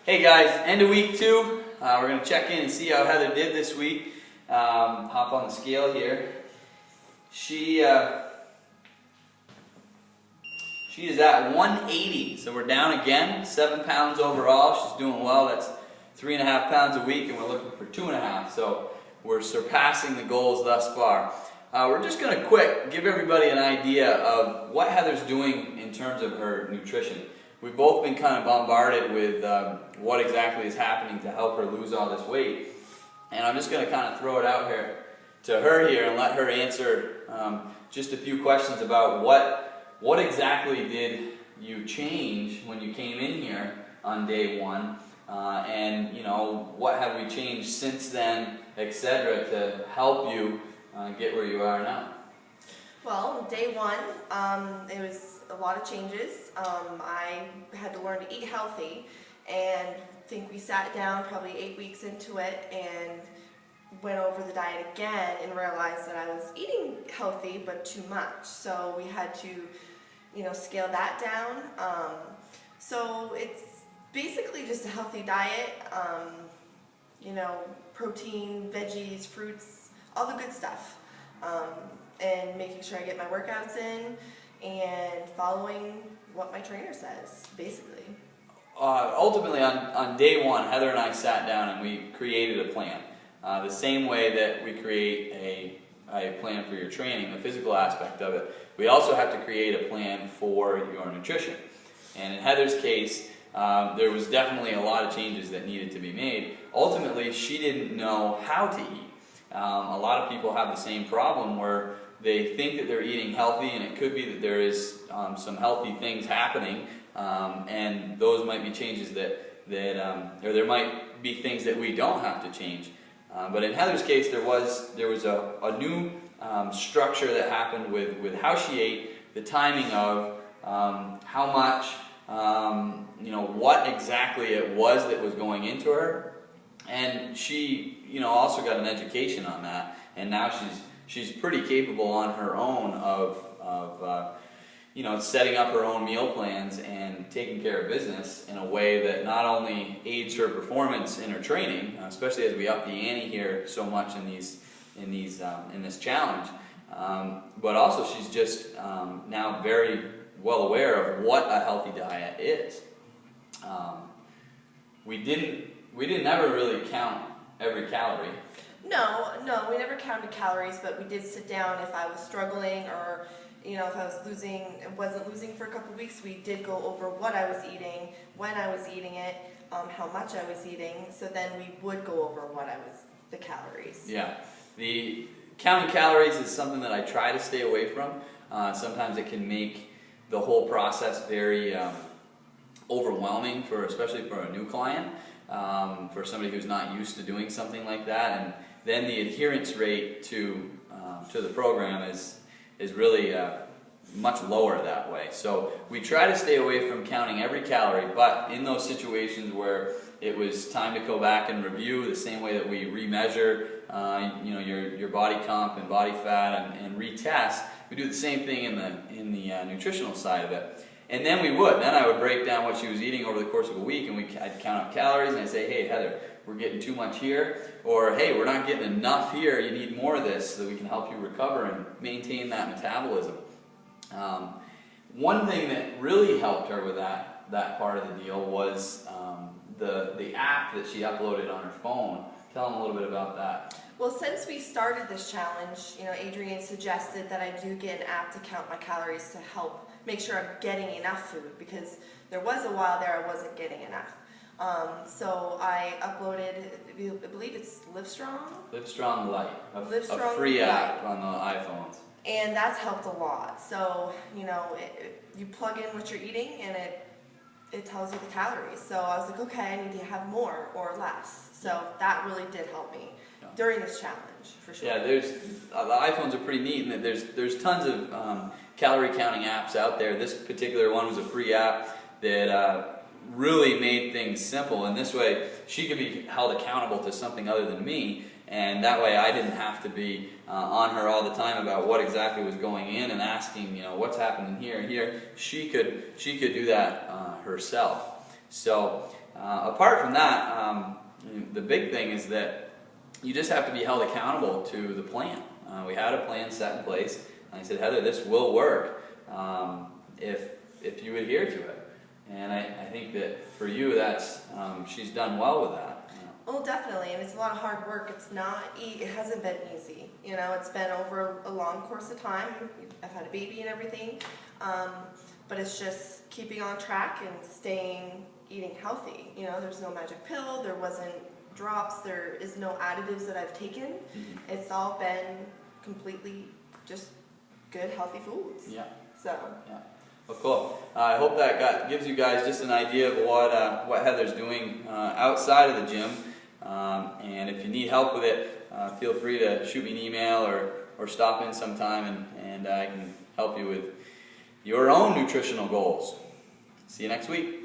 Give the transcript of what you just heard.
Hey guys, end of week 2. We're going to check in and see how Heather did this week. Hop on the scale here. She is at 180, so we're down again, 7 pounds overall. She's doing well. That's 3.5 pounds a week, and we're looking for 2.5. So we're surpassing the goals thus far. We're just going to give everybody an idea of what Heather's doing in terms of her nutrition. We've both been kind of bombarded with what exactly is happening to help her lose all this weight. And I'm just going to kind of throw it out here to her here and let her answer just a few questions about what exactly did you change when you came in here on day 1, and what have we changed since then, etc., to help you get where you are now. Well, day 1, it was a lot of changes. I had to learn to eat healthy, and I think we sat down probably 8 weeks into it and went over the diet again and realized that I was eating healthy but too much. So we had to, scale that down. So it's basically just a healthy diet, protein, veggies, fruits, all the good stuff. And making sure I get my workouts in and following what my trainer says, basically. Ultimately, on day 1, Heather and I sat down and we created a plan. The same way that we create a plan for your training, the physical aspect of it, we also have to create a plan for your nutrition. And in Heather's case, there was definitely a lot of changes that needed to be made. Ultimately, she didn't know how to eat. A lot of people have the same problem where they think that they're eating healthy, and it could be that there is some healthy things happening, and those might be changes or there might be things that we don't have to change. But in Heather's case, there was a new structure that happened with how she ate, the timing of how much, what exactly it was that was going into her, and she also got an education on that, and now she's pretty capable on her own of setting up her own meal plans and taking care of business in a way that not only aids her performance in her training, especially as we up the ante here so much in this challenge, but also she's just now very well aware of what a healthy diet is. We didn't ever really count every calorie. No, we never counted calories, but we did sit down if I was struggling or, if I wasn't losing for a couple of weeks, we did go over what I was eating, when I was eating it, how much I was eating, so then we would go over the calories. Yeah, the counting calories is something that I try to stay away from. Sometimes it can make the whole process very overwhelming, especially for a new client, for somebody who's not used to doing something like that, and then the adherence rate to the program is really much lower that way. So we try to stay away from counting every calorie, but in those situations where it was time to go back and review the same way that we remeasure your body comp and body fat and retest, we do the same thing in the nutritional side of it. And then I would break down what she was eating over the course of a week, and I'd count up calories, and I'd say, hey Heather, we're getting too much here, or hey, we're not getting enough here, you need more of this so that we can help you recover and maintain that metabolism. One thing that really helped her with that part of the deal was the app that she uploaded on her phone. Tell them a little bit about that. Well, since we started this challenge, Adrian suggested that I do get an app to count my calories to help make sure I'm getting enough food, because there was a while there I wasn't getting enough. So I uploaded, I believe it's Livestrong? Livestrong Lite, Livestrong a free Lite. app on the iPhones. And that's helped a lot. So, you plug in what you're eating and it tells you the calories. So I was like, okay, I need to have more or less. So that really did help me during this challenge, for sure. Yeah, the iPhones are pretty neat in that there's tons of calorie counting apps out there. This particular one was a free app that really made things simple, and this way she could be held accountable to something other than me, and that way I didn't have to be on her all the time about what exactly was going in and asking, what's happening here and here. She could do that herself. So apart from that, the big thing is that you just have to be held accountable to the plan. We had a plan set in place, and I said, Heather, this will work if you adhere to it. And I think that for you, that's she's done well with that. Well, definitely, and it's a lot of hard work. It hasn't been easy. You know, it's been over a long course of time. I've had a baby and everything, but it's just keeping on track and eating healthy. You know, there's no magic pill. There wasn't drops. There is no additives that I've taken. Mm-hmm. It's all been completely just good, healthy foods. Yeah. So. Yeah. Well, cool. I hope that gives you guys just an idea of what Heather's doing outside of the gym. And if you need help with it, feel free to shoot me an email or stop in sometime, and I can help you with your own nutritional goals. See you next week.